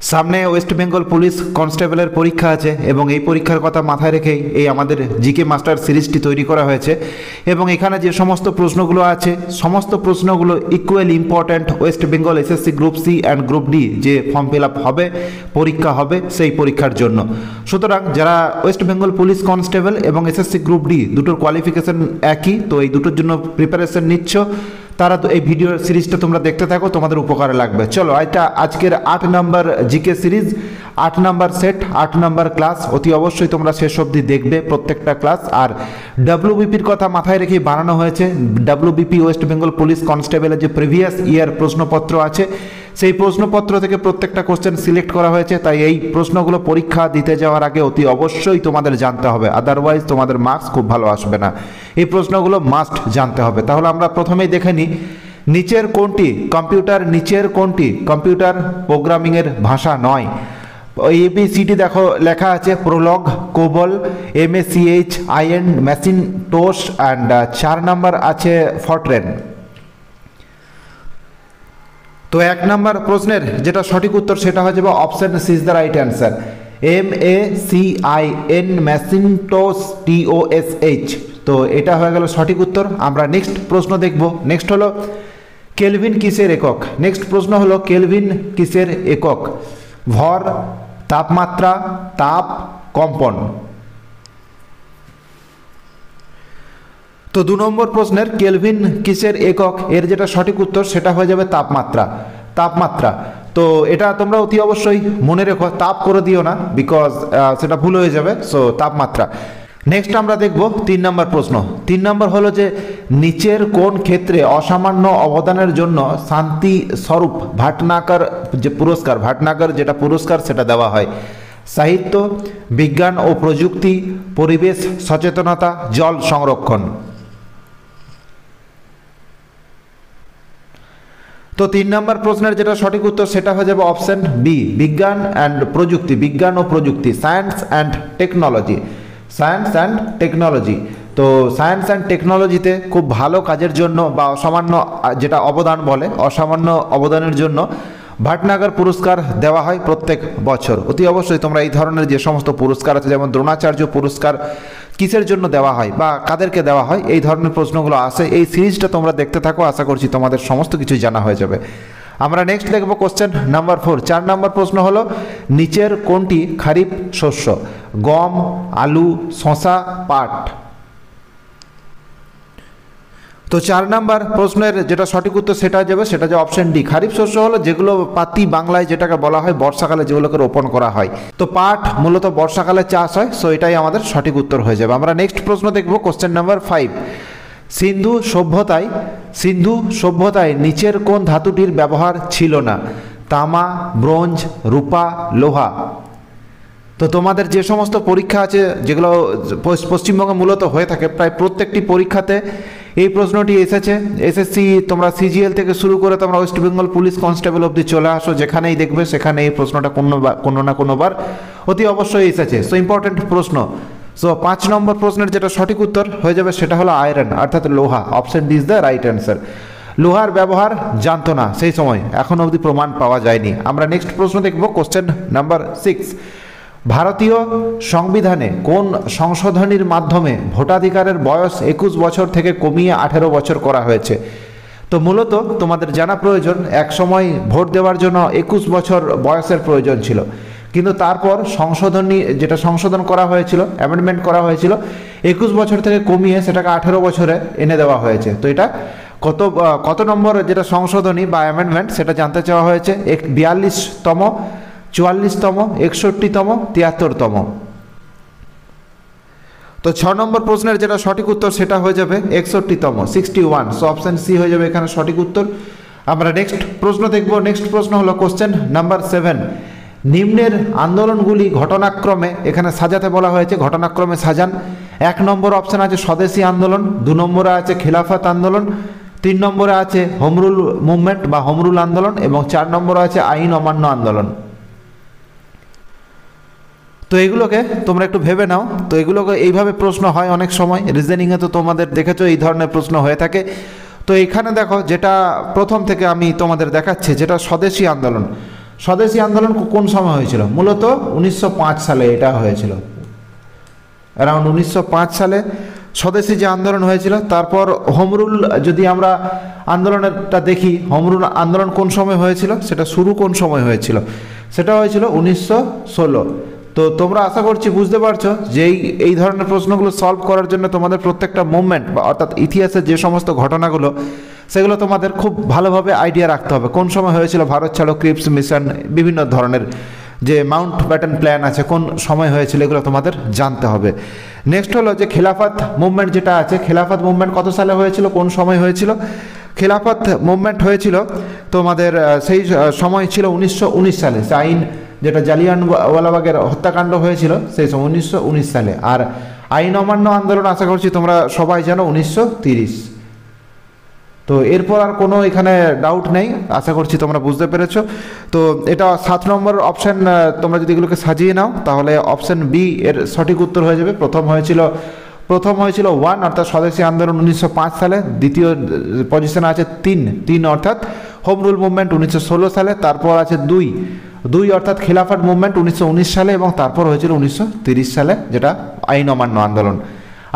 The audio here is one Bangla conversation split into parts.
সামনে ওয়েস্ট বেঙ্গল পুলিশ কনস্টেবলের পরীক্ষা আছে এবং এই পরীক্ষার কথা মাথায় রেখেই এই আমাদের জিকে মাস্টার সিরিজটি তৈরি করা হয়েছে এবং এখানে যে সমস্ত প্রশ্নগুলো আছে সমস্ত প্রশ্নগুলো equally important West Bengal SSC group C and group D যে ফর্ম ফিল আপ হবে পরীক্ষা হবে সেই পরীক্ষার জন্য। সুতরাং যারা ওয়েস্ট বেঙ্গল পুলিশ কনস্টেবল এবং এসএসসি গ্রুপ ডি দুটোর কোয়ালিফিকেশন একই, তো এই দুটোর জন্য প্রিপারেশন নিচ্ছ তারা তো এই ভিডিও সিরিজটা তোমরা দেখতে থাকো, তোমাদের উপকারে লাগবে। চলো এটা আজকের 8 নম্বর জিকে সিরিজ, 8 নম্বর সেট, 8 নম্বর ক্লাস। অতি অবশ্যই তোমরা শেষ অবধি দেখবে প্রত্যেকটা ক্লাস। আর ডাব্লিউবিপির কথা মাথায় রেখেই বানানো হয়েছে। ডাব্লিউবিপি ওয়েস্ট বেঙ্গল পুলিশ কনস্টেবলের যে প্রিভিয়াস ইয়ার প্রশ্নপত্র আছে সেই প্রশ্নপত্র থেকে প্রত্যেকটা কোশ্চেন সিলেক্ট করা হয়েছে, তাই এই প্রশ্নগুলো পরীক্ষা দিতে যাওয়ার আগে অতি অবশ্যই তোমাদের জানতে হবে, আদারওয়াইজ তোমাদের মার্কস খুব ভালো আসবে না। এই প্রশ্নগুলো মাস্ট জানতে হবে। তাহলে আমরা প্রথমেই দেখে নিই নিচের কোনটি কম্পিউটার প্রোগ্রামিংয়ের ভাষা নয়। এবিসিডি দেখো লেখা আছে Prolog, COBOL, MACH, IN, Macintosh and 4 নম্বর আছে ফরট্রেন। তো 1 নম্বর প্রশ্নের যেটা সঠিক উত্তর সেটা হয়ে যাবে option C is the right answer, MACIN, Macintosh, TOSH। তো এটা হয়ে গেল সঠিক উত্তর। আমরা নেক্সট প্রশ্ন দেখব। নেক্সট হলো কেলভিন কিসের একক? নেক্সট প্রশ্ন হলো কেলভিন কিসের একক? ভর, তাপমাত্রা, তাপ, কম্পন। তো 2 নম্বর প্রশ্নের কেলভিন কিসের একক এর যেটা সঠিক উত্তর সেটা হয়ে যাবে তাপমাত্রা। তো এটা তোমরা অতি অবশ্যই মনে রেখো, তাপ করে দিও না, বিকজ সেটা ভুল হয়ে যাবে। সো তাপমাত্রা। নেক্সট আমরা দেখব 3 নম্বর প্রশ্ন। 3 নম্বর হলো যে নিচের কোন ক্ষেত্রে অসামান্য অবদানের জন্য শান্তি স্বরূপ ভাটনাগর যে পুরস্কার, ভাটনাগর যেটা পুরস্কার সেটা দেওয়া হয়? সাহিত্য, বিজ্ঞান ও প্রযুক্তি, পরিবেশ সচেতনতা, জল সংরক্ষণ। তো 3 নম্বর প্রশ্নের যেটা সঠিক উত্তর সেটা হয়ে যাবে অপশন বি, বিজ্ঞান ও প্রযুক্তি, সায়েন্স অ্যান্ড টেকনোলজি। তো সায়েন্স অ্যান্ড টেকনোলজিতে খুব ভালো কাজের জন্য বা অসামান্য যেটা অবদান বলে, অসামান্য অবদানের জন্য ভাটনাগর পুরস্কার দেওয়া হয় প্রত্যেক বছর। অতি অবশ্যই তোমরা এই ধরনের যে সমস্ত পুরস্কার আছে, যেমন দ্রোণাচার্য পুরস্কার কিসের জন্য দেওয়া হয় বা কাদেরকে দেওয়া হয়, এই ধরনের প্রশ্নগুলো আসে। এই সিরিজটা তোমরা দেখতে থাকো, আশা করছি তোমাদের সমস্ত কিছু জানা হয়ে যাবে। আমরা নেক্সট দেখব কোশ্চেন নাম্বার 4। 4 নম্বর প্রশ্ন হলো নিচের কোনটি খারিফ শস্য? গম, আলু, শসা, পাট। তো 4 নম্বর প্রশ্নের যেটা সঠিক উত্তর সেটা যে অপশন ডি। খারিফ শস্য হলো যেগুলো পাতি বাংলায় যেটাকে বলা হয় বর্ষাকালে যেগুলোকে রোপণ করা হয়। তো পাট মূলত বর্ষাকালে চাষ হয়, সো এটাই আমাদের সঠিক উত্তর হয়ে যাবে। আমরা নেক্সট প্রশ্ন দেখব কোশ্চেন নাম্বার 5। সিন্ধু সভ্যতায় নিচের কোন ধাতুটির ব্যবহার ছিল না? তামা, ব্রোঞ্জ, রূপা, লোহা। তো তোমাদের যে সমস্ত পরীক্ষা আছে যেগুলো পশ্চিমবঙ্গে মূলত হয়ে থাকে, প্রায় প্রত্যেকটি পরীক্ষাতে এই প্রশ্নটি এসেছে। এসএসসি তোমরা সিজিএল থেকে শুরু করে তোমরা ওয়েস্ট বেঙ্গল পুলিশ কনস্টেবল অবধি চলে আসো, যেখানেই দেখবে সেখানে এই প্রশ্নটা কোনো না কোনোবার অতি অবশ্যই এসেছে। সো ইম্পর্টেন্ট প্রশ্ন। সো 5 নম্বর প্রশ্নের যেটা সঠিক উত্তর হয়ে যাবে সেটা হলো আয়রন, অর্থাৎ লোহা। Option D is the right answer. লোহার ব্যবহার জানতো না সেই সময়, এখন অবধি প্রমাণ পাওয়া যায়নি। আমরা নেক্সট প্রশ্ন দেখব কোশ্চেন নাম্বার 6। ভারতীয় সংবিধানে কোন সংশোধনীর মাধ্যমে ভোটাধিকারের বয়স 21 বছর থেকে কমিয়ে 18 বছর করা হয়েছে? তো মূলত তোমাদের জানা প্রয়োজন, এক সময় ভোট দেওয়ার জন্য 21 বছর বয়সের প্রয়োজন ছিল, কিন্তু তারপর সংশোধন করা হয়েছিল, অ্যামেন্ডমেন্ট করা হয়েছিল, 21 বছর থেকে কমিয়ে সেটাকে 18 বছরে এনে দেওয়া হয়েছে। তো এটা কত নম্বর যেটা সংশোধনী বা অ্যামেন্ডমেন্ট সেটা জানতে চাওয়া হয়েছে? 42তম, 44তম, 61তম, 73তম। তো 6 নম্বর প্রশ্নের যেটা সঠিক উত্তর সেটা হয়ে যাবে 61তম, 61। সো অপশন সি হয়ে যাবে এখানে সঠিক উত্তর। আমরা নেক্সট প্রশ্ন দেখব। নেক্সট প্রশ্ন হলো কোশ্চেন নাম্বার 7। নিম্নের আন্দোলনগুলি ঘটনাক্রমে এখানে সাজাতে বলা হয়েছে, ঘটনাক্রমে সাজান। 1 নম্বর অপশন আছে স্বদেশী আন্দোলন, 2 নম্বরে আছে খিলাফত আন্দোলন, 3 নম্বরে আছে হোমরুল মুভমেন্ট বা হোমরুল আন্দোলন এবং 4 নম্বরে আছে আইন অমান্য আন্দোলন। তো এগুলোকে তোমরা একটু ভেবে নাও। তো এগুলোকে এইভাবে প্রশ্ন হয় অনেক সময়, রিজনিংয়ে তো তোমাদের দেখেছো এই ধরনের প্রশ্ন হয়ে থাকে। তো এখানে দেখো যেটা প্রথম থেকে আমি তোমাদের দেখাচ্ছি, যেটা স্বদেশী আন্দোলন। স্বদেশী আন্দোলন কোন সময় হয়েছিল? মূলত 1905 সালে এটা হয়েছিল, অ্যারাউন্ড 1905 সালে স্বদেশী যে আন্দোলন হয়েছিল। তারপর হোম রুল যদি আমরা আন্দোলনেরটা দেখি, হোম রুল আন্দোলন কোন সময় হয়েছিল, সেটা শুরু কোন সময় হয়েছিল, সেটা হয়েছিল 1916। তো তোমরা আশা করছি বুঝতে পারছো যে এই ধরনের প্রশ্নগুলো সলভ করার জন্য তোমাদের প্রত্যেকটা মুভমেন্ট বা অর্থাৎ ইতিহাসের যে সমস্ত ঘটনাগুলো সেগুলো তোমাদের খুব ভালোভাবে আইডিয়া রাখতে হবে। কোন সময় হয়েছিল ভারত ছাড়ো, ক্রিপস মিশন, বিভিন্ন ধরনের যে মাউন্ট ব্যাটেন প্ল্যান আছে কোন সময় হয়েছিল, এগুলো তোমাদের জানতে হবে। নেক্সট হলো যে খেলাফত মুভমেন্ট যেটা আছে, খেলাফত মুভমেন্ট কত সালে হয়েছিল, কোন সময় হয়েছিল? খেলাফত মুভমেন্ট হয়েছিল তোমাদের সেই সময় ছিল 1919 সালে। আইন যেটা জালিয়ানওয়ালাবাগের হত্যাকাণ্ড হয়েছিল সেই সময় 1919 সালে। আর আইন অমান্য আন্দোলন আশা করছি তোমরা সবাই জানো 1930। তো এরপর আর কোনো এখানে ডাউট নেই, আশা করছি তোমরা বুঝতে পেরেছো। তো এটা 7 নম্বর অপশান, তোমরা যদি এগুলোকে সাজিয়ে নাও তাহলে অপশান বি এর সঠিক উত্তর হয়ে যাবে। প্রথম হয়েছিল 1 অর্থাৎ স্বদেশী আন্দোলন 1905 সালে, দ্বিতীয় পজিশনে আছে 3 অর্থাৎ হোম রুল মুভমেন্ট 1916 সালে, তারপর আছে 2 অর্থাৎ খিলাফত মুভমেন্ট 1919 সালে, এবং তারপর হয়েছিল 1930 সালে যেটা আইন অমান্য আন্দোলন।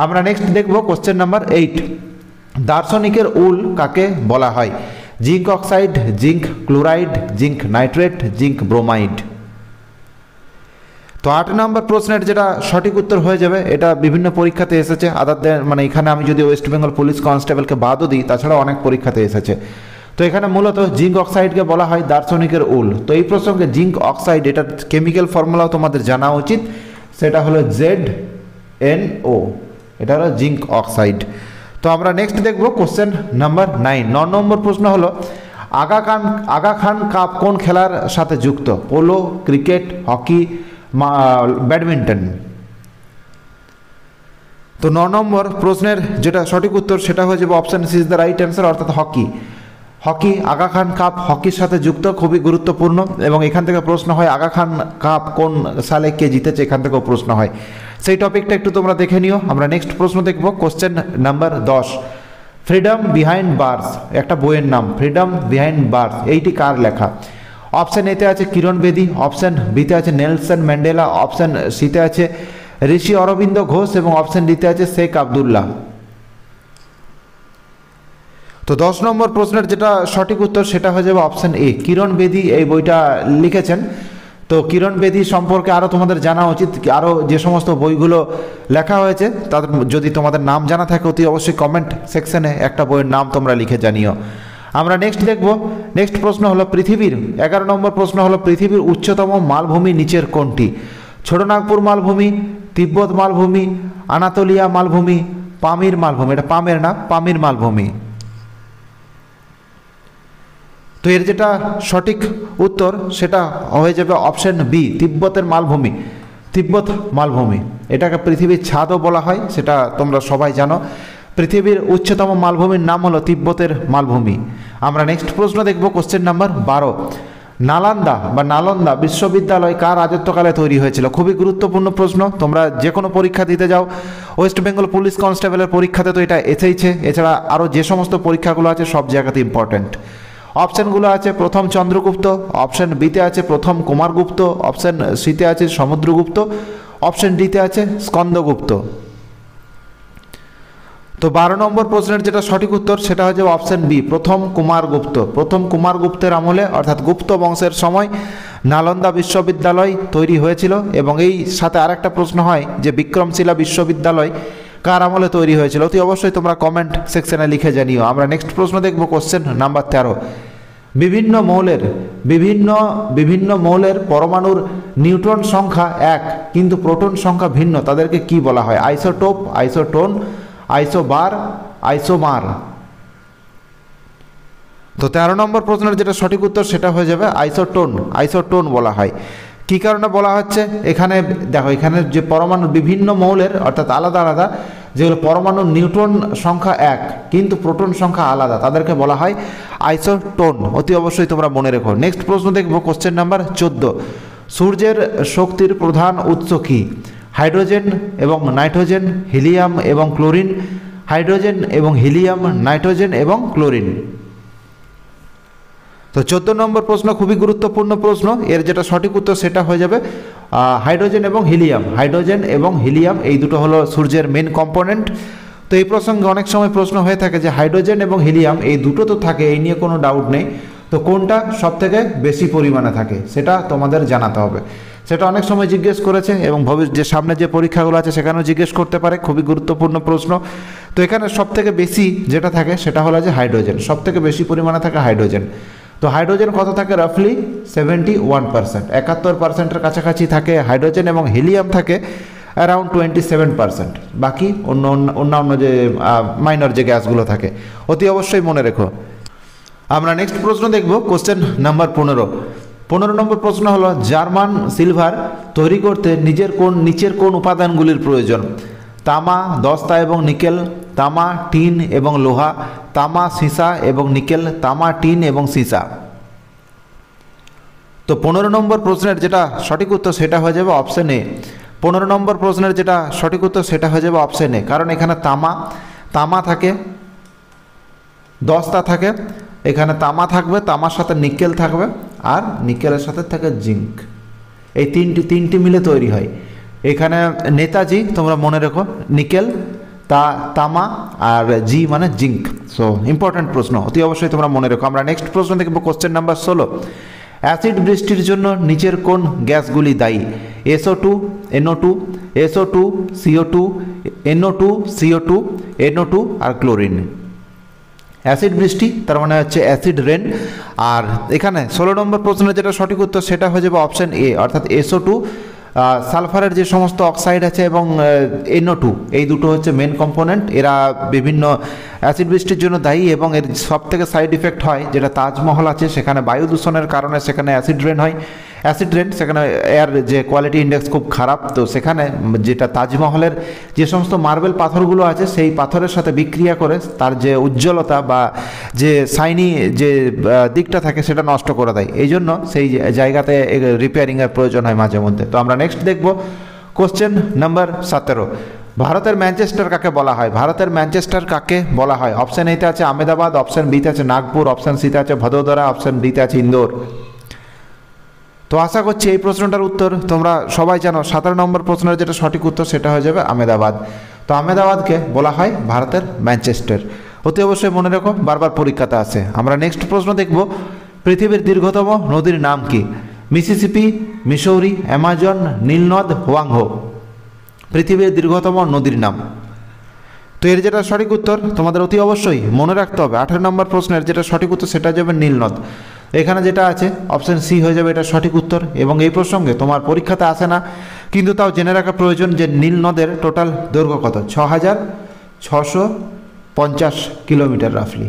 আমরা নেক্সট দেখব কোশ্চেন নাম্বার 8, দার্শনিকের উল কাকে বলা হয়? Zinc oxide, zinc chloride, zinc nitrate, zinc bromide. তো 8 নম্বর প্রশ্নের যেটা সঠিক উত্তর হয়ে যাবে, এটা বিভিন্ন পরীক্ষাতে এসেছে আদারদের, মানে এখানে আমি যদি ওয়েস্ট বেঙ্গল পুলিশ কনস্টেবলকে বাদও দিই তাছাড়া অনেক পরীক্ষাতে এসেছে। তো এখানে মূলত জিঙ্ক অক্সাইডকে বলা হয় দার্শনিকের উল। তো এই প্রসঙ্গে জিঙ্ক অক্সাইড এটার কেমিক্যাল ফর্মুলাও তোমাদের জানা উচিত, সেটা হলো ZnO, এটা হলো জিঙ্ক অক্সাইড। তো আমরা নেক্সট দেখব কোশ্চেন নাম্বার 9 নম্বর প্রশ্ন হলো আগা খান কাপ কোন খেলার সাথে যুক্ত? Polo, cricket, hockey, badminton. তো 9 নম্বর প্রশ্নের যেটা সঠিক উত্তর সেটা হয়ে যাবে option C is the right answer, অর্থাৎ হকি। আগা খান কাপ হকির সাথে যুক্ত, খুবই গুরুত্বপূর্ণ। এবং এখান থেকে প্রশ্ন হয় আগা খান কাপ কোন সালে কে জিতেছে, এখান থেকেও প্রশ্ন হয়। সেই টপিকটা একটু তোমরা দেখে নিও। আমরা নেক্সট প্রশ্ন দেখব question number 10, Freedom Behind Bars একটা বইয়ের নাম, ফ্রিডম বিহাইন্ড বার্স, এইটি কার লেখা? অপশান এতে আছে কিরণ বেদি, অপশান বিতে আছে নেলসন ম্যান্ডেলা, অপশান সিতে আছে ঋষি অরবিন্দ ঘোষ, এবং অপশান ডিতে আছে শেখ আবদুল্লাহ। তো 10 নম্বর প্রশ্নের যেটা সঠিক উত্তর সেটা হয়ে যাবে অপশান এ, কিরণ বেদি এই বইটা লিখেছেন। তো কিরণ বেদি সম্পর্কে আরও তোমাদের জানা উচিত, আরও যে সমস্ত বইগুলো লেখা হয়েছে তাদের যদি তোমাদের নাম জানা থাকে অতি অবশ্যই কমেন্ট সেকশনে একটা বইয়ের নাম তোমরা লিখে জানিও। আমরা নেক্সট দেখব, নেক্সট প্রশ্ন হলো পৃথিবীর 11 নম্বর প্রশ্ন হলো পৃথিবীর উচ্চতম মালভূমি নিচের কোনটি? ছোটনাগপুর মালভূমি, তিব্বত মালভূমি, আনাতোলিয়া মালভূমি, পামির মালভূমি। এটা পামের না, পামির মালভূমি। তো এর যেটা সঠিক উত্তর সেটা হয়ে যাবে অপশান বি, তিব্বতের মালভূমি, তিব্বত মালভূমি। এটাকে পৃথিবীর ছাদও বলা হয়, সেটা তোমরা সবাই জানো। পৃথিবীর উচ্চতম মালভূমির নাম হলো তিব্বতের মালভূমি। আমরা নেক্সট প্রশ্ন দেখব কোশ্চেন নাম্বার 12, নালন্দা বিশ্ববিদ্যালয় কার রাজত্বকালে তৈরি হয়েছিল? খুবই গুরুত্বপূর্ণ প্রশ্ন, তোমরা যে কোনো পরীক্ষা দিতে যাও, ওয়েস্ট বেঙ্গল পুলিশ কনস্টেবলের পরীক্ষাতে তো এটা এসেইছে, এছাড়া আরও যে সমস্ত পরীক্ষাগুলো আছে সব জায়গাতে ইম্পর্ট্যান্ট। অপশানগুলো আছে প্রথম চন্দ্রগুপ্ত, অপশান বিতে আছে প্রথম কুমারগুপ্ত, অপশান সিতে আছে সমুদ্রগুপ্ত, অপশান ডিতে আছে স্কন্দগুপ্ত। তো 12 নম্বর প্রশ্নের যেটা সঠিক উত্তর সেটা হচ্ছে অপশান বি, প্রথম কুমারগুপ্ত। প্রথম কুমারগুপ্তের আমলে অর্থাৎ গুপ্ত বংশের সময় নালন্দা বিশ্ববিদ্যালয় তৈরি হয়েছিল। এবং এই সাথে আরেকটা প্রশ্ন হয় যে বিক্রমশিলা বিশ্ববিদ্যালয় কার আমলে তৈরি হয়েছিল? অতি অবশ্যই তোমরা কমেন্ট সেকশনে লিখে জানিও। আমরা নেক্সট প্রশ্ন দেখব কোশ্চেন নাম্বার 13, বিভিন্ন মৌলের পরমাণুর নিউট্রন সংখ্যা 1 কিন্তু প্রোটন সংখ্যা ভিন্ন, তাদেরকে কি বলা হয়? Isotope, isotone, isobar, isomer. তো 13 নম্বর প্রশ্নের যেটা সঠিক উত্তর সেটা হয়ে যাবে আইসোটোন বলা হয়। কী কারণে বলা হচ্ছে? এখানে দেখো, এখানে যে পরমাণু বিভিন্ন মৌলের অর্থাৎ আলাদা আলাদা যেগুলো পরমাণুর নিউট্রন সংখ্যা 1 কিন্তু প্রোটন সংখ্যা আলাদা, তাদেরকে বলা হয় আইসোটোন। অতি অবশ্যই তোমরা মনে রেখো। নেক্সট প্রশ্ন দেখবো কোশ্চেন নাম্বার 14, সূর্যের শক্তির প্রধান উৎস কী? হাইড্রোজেন এবং নাইট্রোজেন, হিলিয়াম এবং ক্লোরিন, হাইড্রোজেন এবং হিলিয়াম, নাইট্রোজেন এবং ক্লোরিন। তো 14 নম্বর প্রশ্ন খুবই গুরুত্বপূর্ণ প্রশ্ন, এর যেটা সঠিক উত্তর সেটা হয়ে যাবে হাইড্রোজেন এবং হিলিয়াম। হাইড্রোজেন এবং হিলিয়াম এই দুটো হলো সূর্যের মেন কম্পোনেন্ট। তো এই প্রসঙ্গে অনেক সময় প্রশ্ন হয়ে থাকে যে হাইড্রোজেন এবং হিলিয়াম এই দুটো তো থাকে, এই নিয়ে কোনো ডাউট নেই, তো কোনটা সবথেকে বেশি পরিমাণে থাকে সেটা তোমাদের জানাতে হবে। সেটা অনেক সময় জিজ্ঞেস করেছে এবং যে সামনে যে পরীক্ষাগুলো আছে সেখানেও জিজ্ঞেস করতে পারে, খুবই গুরুত্বপূর্ণ প্রশ্ন। তো এখানে সবথেকে বেশি যেটা থাকে সেটা হলো যে হাইড্রোজেন, সবথেকে বেশি পরিমাণে থাকে হাইড্রোজেন। তো হাইড্রোজেন কত থাকে? রাফলি 71%, 71%-এর কাছাকাছি থাকে হাইড্রোজেন, এবং হিলিয়াম থাকে অ্যারাউন্ড 27%। বাকি অন্যান্য যে মাইনর যে গ্যাসগুলো থাকে, অতি অবশ্যই মনে রেখো। আমরা নেক্সট প্রশ্ন দেখব, কোশ্চেন নাম্বার 15 নম্বর প্রশ্ন হলো জার্মান সিলভার তৈরি করতে নিচের কোন উপাদানগুলির প্রয়োজন? তামা, দস্তা এবং নিকেল, তামা, টিন এবং লোহা, তামা, সীসা এবং নিকেল, তামা, টিন এবং সীসা। তো 15 নম্বর প্রশ্নের যেটা সঠিক উত্তর সেটা হয়ে যাবে অপশন এ। 15 নম্বর প্রশ্নের যেটা সঠিক উত্তর সেটা হয়ে যাবে অপশন এ, কারণ এখানে তামা থাকে, দস্তা থাকে, এখানে তামা থাকবে, তামার সাথে নিকেল থাকবে, আর নিকেলের সাথে থাকে জিঙ্ক। এই তিনটি মিলে তৈরি হয়। এখানে নেতাজি তোমরা মনে রেখো, নিকেল, তামা আর জি মানে জিঙ্ক। সো ইম্পর্ট্যান্ট প্রশ্ন, অতি অবশ্যই তোমরা মনে রেখো। আমরা নেক্সট প্রশ্ন দেখব, কোশ্চেন নাম্বার 16। অ্যাসিড বৃষ্টির জন্য নিচের কোন গ্যাসগুলি দায়ী? SO2, NO2, SO2, CO2, NO2, CO2, NO2 আর ক্লোরিন। অ্যাসিড বৃষ্টি তার মানে হচ্ছে অ্যাসিড রেন। আর এখানে 16 নম্বর প্রশ্নের যেটা সঠিক উত্তর সেটা হয়ে যাবে অপশন এ, অর্থাৎ SO2, সালফারের যে সমস্ত অক্সাইড আছে এবং NO2 এই দুটো হচ্ছে মেন কম্পোনেন্ট। এরা বিভিন্ন অ্যাসিড বৃষ্টির জন্য দায়ী, এবং এর সবথেকে সাইড ইফেক্ট হয় যেটা তাজমহল আছে সেখানে বায়ু দূষণের কারণে সেখানে অ্যাসিড রেন হয়। সেখানে এয়ার যে কোয়ালিটি ইন্ডেক্স খুব খারাপ। তো সেখানে যেটা তাজমহলের যে সমস্ত মার্বেল পাথরগুলো আছে সেই পাথরের সাথে বিক্রিয়া করে তার যে উজ্জ্বলতা বা যে শাইনি যে দিকটা থাকে সেটা নষ্ট করে দেয়। এই জন্য সেই জায়গাতে রিপেয়ারিংয়ের প্রয়োজন হয় মাঝে মধ্যে। তো আমরা নেক্সট দেখব, কোশ্চেন নাম্বার 17। ভারতের ম্যানচেস্টার কাকে বলা হয়? ভারতের ম্যানচেস্টার কাকে বলা হয়? অপশন এতে আছে আহমেদাবাদ, অপশন বিতে আছে নাগপুর, অপশন সিতে আছে ভদোদরা, অপশন ডিতে আছে ইন্দোর। তো আশা করছি এই প্রশ্নটার উত্তর তোমরা সবাই জানো। 17 নম্বর প্রশ্নের যেটা সঠিক উত্তর সেটা হয়ে যাবে আহমেদাবাদ। তো আহমেদাবাদকে বলা হয় ভারতের ম্যানচেস্টার, অতি অবশ্যই মনে রেখো, বারবার পরীক্ষাতে আসে। আমরা নেক্সট প্রশ্ন দেখব, পৃথিবীর দীর্ঘতম নদীর নাম কি? মিসিসিপি, মিসৌরি, অ্যামাজন, নীলনদ, হোয়াংহো। পৃথিবীর দীর্ঘতম নদীর নাম। তো এর যেটা সঠিক উত্তর তোমাদের অতি অবশ্যই মনে রাখতে হবে। 18 নম্বর প্রশ্নের যেটা সঠিক উত্তর সেটা যাবে নীলনদ। এখানে যেটা আছে অপশন সি হয়ে যাবে এটা সঠিক উত্তর। এবং এই প্রসঙ্গে তোমার পরীক্ষাতে আসে না, কিন্তু তাও জেনে রাখা প্রয়োজন যে নীলনদের টোটাল দৈর্ঘ্য কত? 6650 কিলোমিটার রাফলি।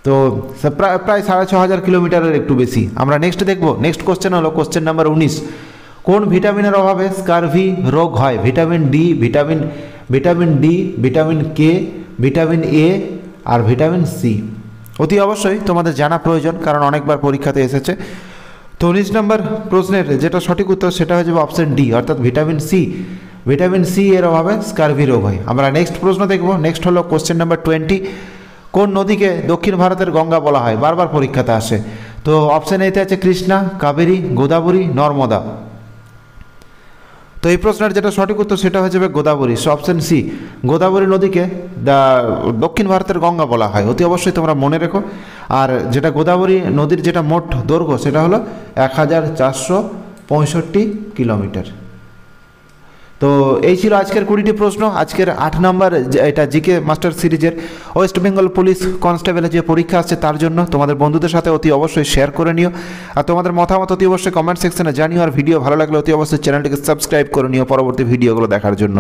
তো প্রায় 6500 কিলোমিটারের একটু বেশি। আমরা নেক্সট দেখব, নেক্সট কোশ্চেন হলো কোশ্চেন নাম্বার 19। কোন ভিটামিনের অভাবে স্কারভি রোগ হয়? Vitamin D, vitamin K, vitamin A আর ভিটামিন সি। অতি অবশ্যই তোমাদের জানা প্রয়োজন, কারণ অনেকবার পরীক্ষাতে এসেছে। তো 19 নম্বর প্রশ্নের যেটা সঠিক উত্তর সেটা হয়ে যাবে অপশন ডি, অর্থাৎ ভিটামিন সি। ভিটামিন সি এর অভাবে স্কারভি রোগ হয়। আমরা নেক্সট প্রশ্ন দেখব, নেক্সট হলো কোশ্চেন নাম্বার 20। কোন নদীকে দক্ষিণ ভারতের গঙ্গা বলা হয়? বারবার পরীক্ষাতে আসে। তো অপশন এতে আছে কৃষ্ণা, কাবেরী, গোদাবরী, নর্মদা। তো এই প্রশ্নের যেটা সঠিক উত্তর সেটা হয়ে যাবে Godavari. So option C, Godavari নদীকে দক্ষিণ ভারতের গঙ্গা বলা হয়, অতি অবশ্যই তোমরা মনে রেখো। আর যেটা গোদাবরী নদীর যেটা মোট দৈর্ঘ্য সেটা হলো 1465 কিলোমিটার। তো এই ছিল আজকের 20টি প্রশ্ন। আজকের 8 নম্বর এটা জিকে মাস্টার সিরিজের ওয়েস্ট বেঙ্গল পুলিশ কনস্টেবলের যে পরীক্ষা আসছে তার জন্য তোমাদের বন্ধুদের সাথে অতি অবশ্যই শেয়ার করে নিও। আর তোমাদের মতামত অতি অবশ্যই কমেন্ট সেকশনে জানিও। আর ভিডিও ভালো লাগলে অতি অবশ্যই চ্যানেলটিকে সাবস্ক্রাইব করে নিও পরবর্তী ভিডিওগুলো দেখার জন্য।